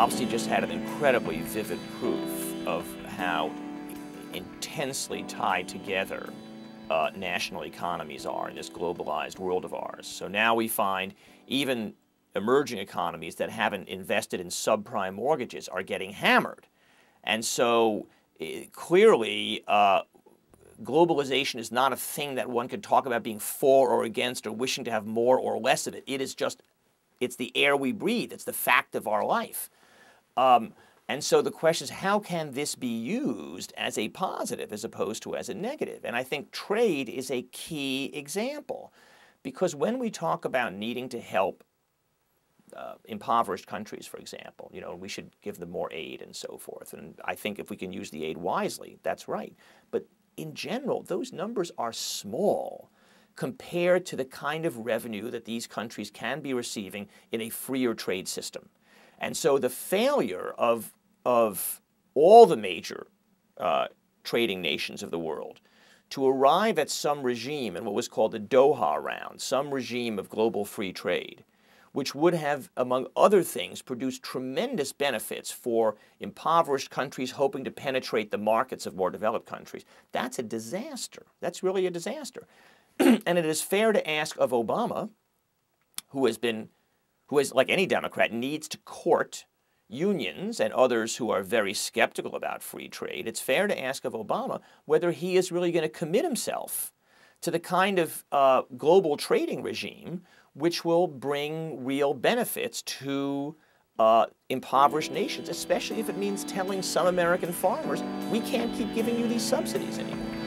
obviously just had an incredibly vivid proof of how intensely tied together national economies are in this globalized world of ours. So now we find even emerging economies that haven't invested in subprime mortgages are getting hammered. And so clearly, globalization is not a thing that one could talk about being for or against or wishing to have more or less of it. It is just, it's the air we breathe. It's the fact of our life. And so the question is, how can this be used as a positive as opposed to as a negative? And I think trade is a key example. Because when we talk about needing to help impoverished countries, for example, you know, we should give them more aid and so forth. And I think if we can use the aid wisely, that's right. But in general, those numbers are small compared to the kind of revenue that these countries can be receiving in a freer trade system. And so the failure of all the major trading nations of the world to arrive at some regime in what was called the Doha round, some regime of global free trade, which would have, among other things, produced tremendous benefits for impoverished countries hoping to penetrate the markets of more developed countries. That's a disaster. That's really a disaster. And it is fair to ask of Obama, who has, like any Democrat, needs to court unions and others who are very skeptical about free trade, it's fair to ask of Obama whether he is really going to commit himself to the kind of global trading regime which will bring real benefits to impoverished nations, especially if it means telling some American farmers, we can't keep giving you these subsidies anymore.